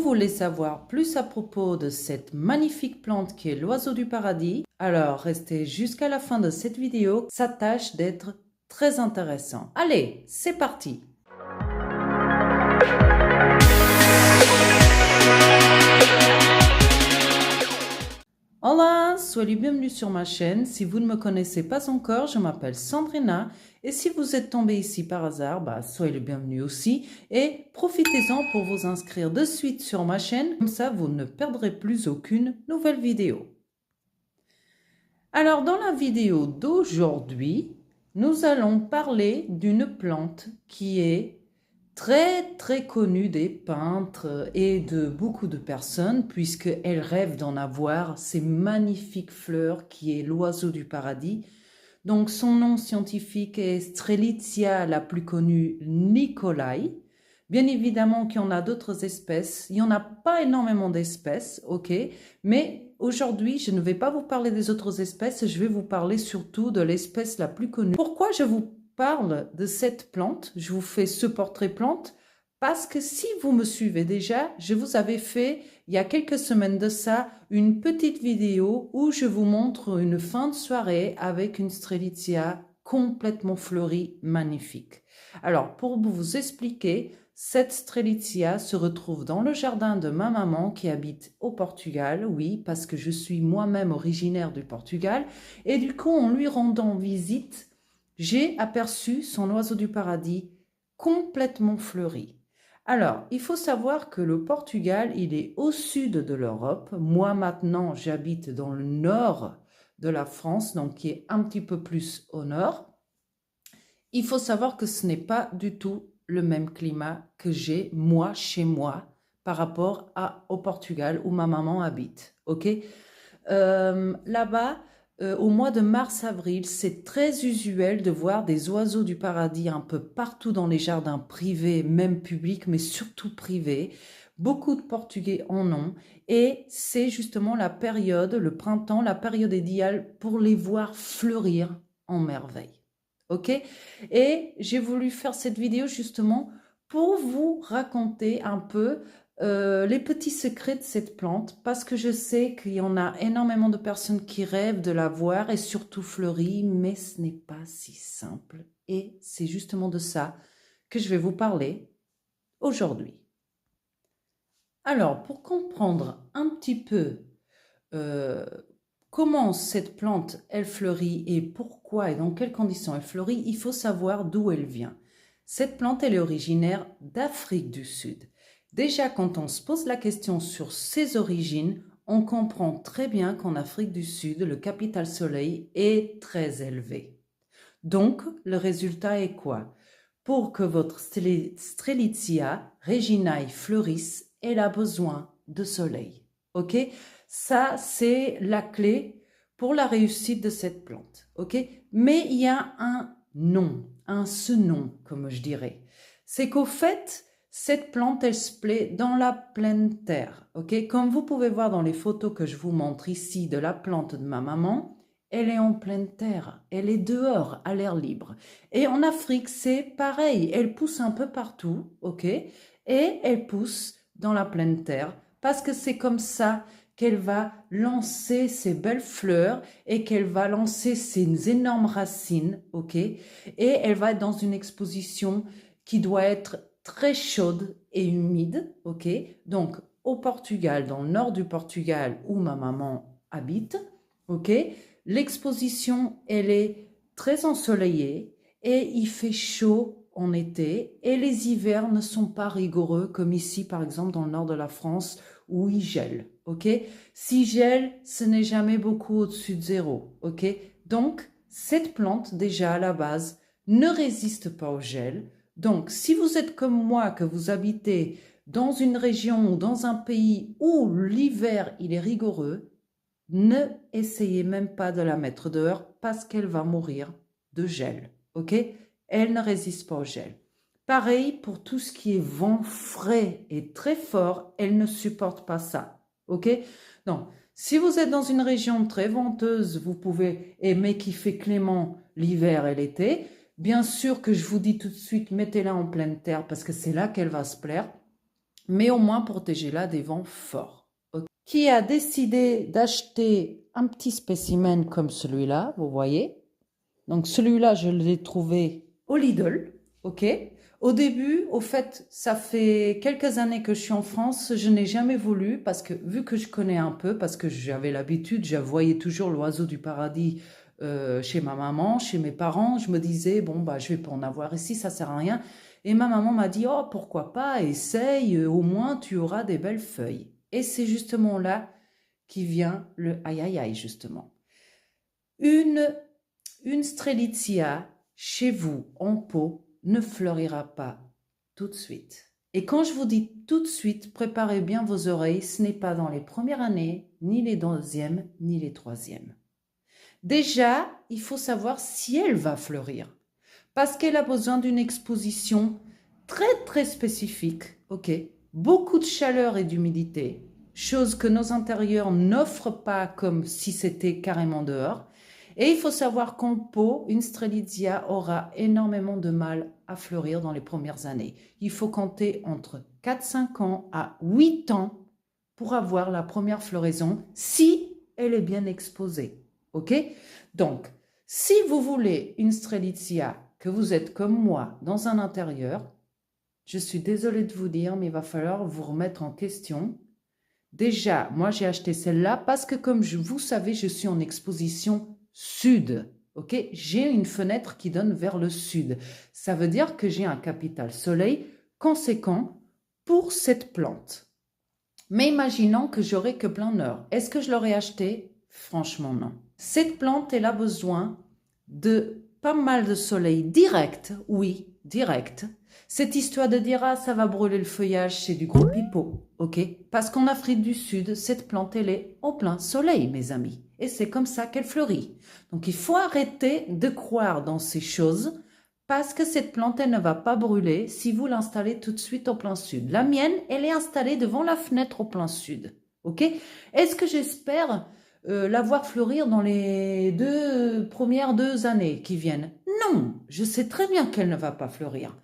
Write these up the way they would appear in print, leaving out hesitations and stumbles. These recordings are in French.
voulez savoir plus à propos de cette magnifique plante qui est l'oiseau du paradis, alors restez jusqu'à la fin de cette vidéo, ça tâche d'être très intéressant. Allez, c'est parti! Hola, soyez bienvenus sur ma chaîne. Si vous ne me connaissez pas encore, je m'appelle Sandrina. Et si vous êtes tombé ici par hasard, soyez le bienvenu aussi. Et profitez-en pour vous inscrire de suite sur ma chaîne. Comme ça, vous ne perdrez plus aucune nouvelle vidéo. Alors, dans la vidéo d'aujourd'hui, nous allons parler d'une plante qui est très connue des peintres et de beaucoup de personnes puisqu'elles rêvent d'en avoir ces magnifiques fleurs qui est l'oiseau du paradis. Donc son nom scientifique est Strelitzia, la plus connue, Nicolai. Bien évidemment qu'il y en a d'autres espèces, il n'y en a pas énormément d'espèces, ok, mais aujourd'hui je ne vais pas vous parler des autres espèces, je vais vous parler surtout de l'espèce la plus connue. Pourquoi je vous parle de cette plante, je vous fais ce portrait plante, parce que si vous me suivez déjà, je vous avais fait, il y a quelques semaines de ça, une petite vidéo où je vous montre une fin de soirée avec une Strelitzia complètement fleurie, magnifique. Alors, pour vous expliquer, cette Strelitzia se retrouve dans le jardin de ma maman qui habite au Portugal, oui, parce que je suis moi-même originaire du Portugal, et du coup, en lui rendant visite, j'ai aperçu son oiseau du paradis complètement fleuri. Alors, il faut savoir que le Portugal, il est au sud de l'Europe. Moi, maintenant, j'habite dans le nord de la France, donc qui est un petit peu plus au nord. Il faut savoir que ce n'est pas du tout le même climat que j'ai, moi, chez moi, par rapport au Portugal où ma maman habite, ok? Là-bas, au mois de mars-avril, c'est très usuel de voir des oiseaux du paradis un peu partout dans les jardins privés, même publics, mais surtout privés. Beaucoup de Portugais en ont et c'est justement la période, le printemps, la période idéale pour les voir fleurir en merveille. Ok? Et j'ai voulu faire cette vidéo justement pour vous raconter un peu les petits secrets de cette plante, parce que je sais qu'il y en a énormément de personnes qui rêvent de la voir et surtout fleurie, mais ce n'est pas si simple. Et c'est justement de ça que je vais vous parler aujourd'hui. Alors, pour comprendre un petit peu comment cette plante, elle fleurit et pourquoi et dans quelles conditions elle fleurit, il faut savoir d'où elle vient. Cette plante, elle est originaire d'Afrique du Sud. Déjà, quand on se pose la question sur ses origines, on comprend très bien qu'en Afrique du Sud, le capital soleil est très élevé. Donc, le résultat est quoi? Pour que votre Strelitzia reginae fleurisse, elle a besoin de soleil. Ok? Ça, c'est la clé pour la réussite de cette plante. Ok? Mais il y a un nom, ce nom, comme je dirais. C'est qu'au fait, cette plante, elle se plaît dans la pleine terre. Ok? Comme vous pouvez voir dans les photos que je vous montre ici de la plante de ma maman, elle est en pleine terre, elle est dehors, à l'air libre. Et en Afrique, c'est pareil, elle pousse un peu partout, ok? Et elle pousse dans la pleine terre, parce que c'est comme ça qu'elle va lancer ses belles fleurs et qu'elle va lancer ses énormes racines, ok? Et elle va être dans une exposition qui doit être très chaude et humide, ok? Donc, au Portugal, dans le nord du Portugal, où ma maman habite, ok? L'exposition, elle est très ensoleillée et il fait chaud en été et les hivers ne sont pas rigoureux comme ici, par exemple, dans le nord de la France où il gèle, ok? S'il gèle, ce n'est jamais beaucoup au-dessus de zéro, ok? Donc, cette plante, déjà à la base, ne résiste pas au gel. Donc, si vous êtes comme moi, que vous habitez dans une région ou dans un pays où l'hiver, il est rigoureux, ne essayez même pas de la mettre dehors parce qu'elle va mourir de gel, ok? Elle ne résiste pas au gel. Pareil pour tout ce qui est vent frais et très fort, elle ne supporte pas ça, ok? Donc, si vous êtes dans une région très venteuse, vous pouvez aimer qu'il fait clément l'hiver et l'été. Bien sûr que je vous dis tout de suite, mettez-la en pleine terre parce que c'est là qu'elle va se plaire. mais au moins protégez-la des vents forts. Okay. Qui a décidé d'acheter un petit spécimen comme celui-là, vous voyez? Donc celui-là, je l'ai trouvé au Lidl, ok? Au début, au fait, ça fait quelques années que je suis en France, je n'ai jamais voulu, parce que vu que je connais un peu, parce que j'avais l'habitude, je voyais toujours l'oiseau du paradis chez ma maman, chez mes parents, je me disais, bon, bah, je vais pas en avoir ici, ça sert à rien. Et ma maman m'a dit, oh, pourquoi pas, essaye, au moins tu auras des belles feuilles. Et c'est justement là qui vient le aïe aïe aïe, justement. Une strelitzia chez vous en pot ne fleurira pas tout de suite. Et quand je vous dis tout de suite, préparez bien vos oreilles, ce n'est pas dans les premières années, ni les deuxièmes, ni les troisièmes. Déjà, il faut savoir si elle va fleurir, parce qu'elle a besoin d'une exposition très très spécifique, ok? Beaucoup de chaleur et d'humidité, chose que nos intérieurs n'offrent pas comme si c'était carrément dehors. Et il faut savoir qu'en pot, une strelitzia aura énormément de mal à fleurir dans les premières années. Il faut compter entre 4-5 ans à 8 ans pour avoir la première floraison si elle est bien exposée. Ok? Donc, si vous voulez une strelitzia, que vous êtes comme moi dans un intérieur, je suis désolée de vous dire, mais il va falloir vous remettre en question. Déjà, moi j'ai acheté celle-là parce que comme vous savez, je suis en exposition sud. Ok, j'ai une fenêtre qui donne vers le sud. Ça veut dire que j'ai un capital soleil conséquent pour cette plante. Mais imaginons que j'aurais que plein nord. Est-ce que je l'aurais acheté? Franchement, non. Cette plante, elle a besoin de pas mal de soleil direct, oui, direct. Cette histoire de dire, ah, ça va brûler le feuillage, c'est du gros pipeau, ok? Parce qu'en Afrique du Sud, cette plante, elle est en plein soleil, mes amis. Et c'est comme ça qu'elle fleurit. Donc, il faut arrêter de croire dans ces choses parce que cette plante, elle ne va pas brûler si vous l'installez tout de suite au plein sud. La mienne, elle est installée devant la fenêtre au plein sud, ok? Est-ce que j'espère la voir fleurir dans les premières 2 années qui viennent? Non, je sais très bien qu'elle ne va pas fleurir.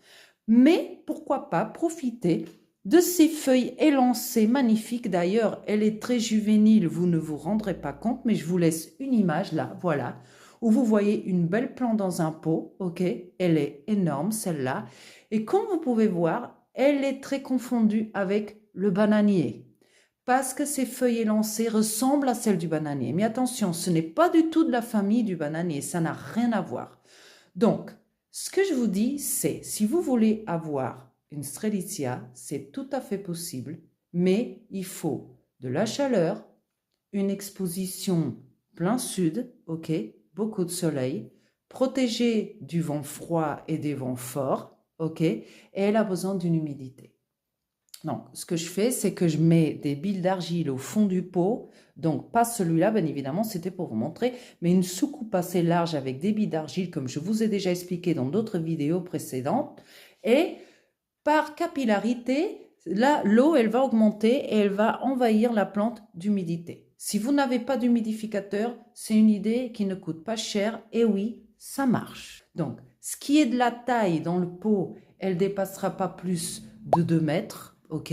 Mais pourquoi pas profiter de ces feuilles élancées magnifiques. D'ailleurs, elle est très juvénile, vous ne vous rendrez pas compte, mais je vous laisse une image là, voilà, où vous voyez une belle plante dans un pot, ok? Elle est énorme, celle-là. Et comme vous pouvez voir, elle est très confondue avec le bananier. Parce que ces feuilles élancées ressemblent à celles du bananier. Mais attention, ce n'est pas du tout de la famille du bananier, ça n'a rien à voir. Donc, ce que je vous dis, c'est, si vous voulez avoir une strelitzia, c'est tout à fait possible, mais il faut de la chaleur, une exposition plein sud, ok, beaucoup de soleil, protégée du vent froid et des vents forts, ok, et elle a besoin d'une humidité. Donc, ce que je fais, c'est que je mets des billes d'argile au fond du pot. Donc, pas celui-là, bien évidemment, c'était pour vous montrer, mais une soucoupe assez large avec des billes d'argile, comme je vous ai déjà expliqué dans d'autres vidéos précédentes. Et par capillarité, là, l'eau, elle va augmenter et elle va envahir la plante d'humidité. Si vous n'avez pas d'humidificateur, c'est une idée qui ne coûte pas cher. Et oui, ça marche. Donc, ce qui est de la taille dans le pot, elle ne dépassera pas plus de 2 mètres. Ok,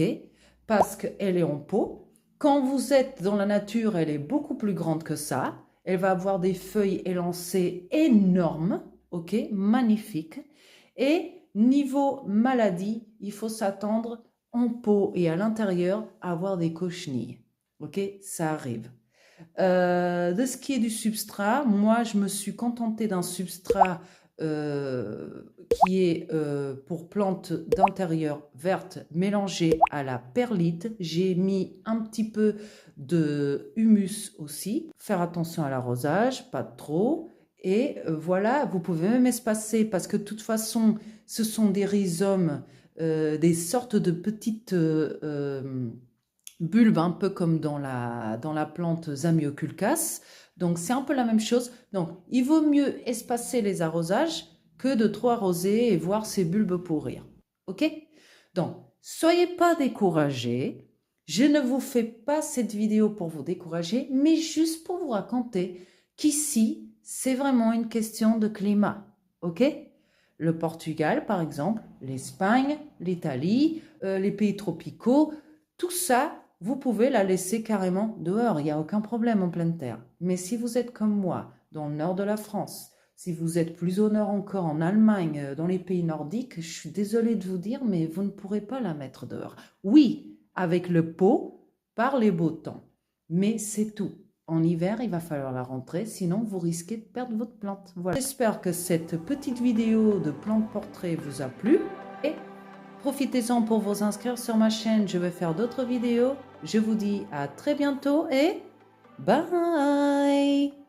parce qu'elle est en pot. Quand vous êtes dans la nature, elle est beaucoup plus grande que ça. Elle va avoir des feuilles élancées énormes, ok, magnifiques. Et niveau maladie, il faut s'attendre en pot et à l'intérieur à avoir des cochenilles. Ok, ça arrive. De ce qui est du substrat, moi je me suis contentée d'un substrat qui est pour plantes d'intérieur vertes mélangées à la perlite. J'ai mis un petit peu de humus aussi. Faire attention à l'arrosage, pas trop. Et voilà, vous pouvez même espacer parce que de toute façon, ce sont des rhizomes, des sortes de petites bulbes, un peu comme dans la plante Zamioculcas. Donc, c'est un peu la même chose. Donc, il vaut mieux espacer les arrosages que de trop arroser et voir ces bulbes pourrir. OK? Donc, soyez pas découragés. Je ne vous fais pas cette vidéo pour vous décourager, mais juste pour vous raconter qu'ici, c'est vraiment une question de climat. OK? le Portugal par exemple, l'Espagne, l'Italie, les pays tropicaux, tout ça, vous pouvez la laisser carrément dehors, il n'y a aucun problème en pleine terre. Mais si vous êtes comme moi, dans le nord de la France, si vous êtes plus au nord encore en Allemagne, dans les pays nordiques, je suis désolée de vous dire, mais vous ne pourrez pas la mettre dehors. Oui, avec le pot, par les beaux temps, mais c'est tout. En hiver, il va falloir la rentrer, sinon vous risquez de perdre votre plante. Voilà. J'espère que cette petite vidéo de plante portrait vous a plu et profitez-en pour vous inscrire sur ma chaîne, je vais faire d'autres vidéos. Je vous dis à très bientôt et bye!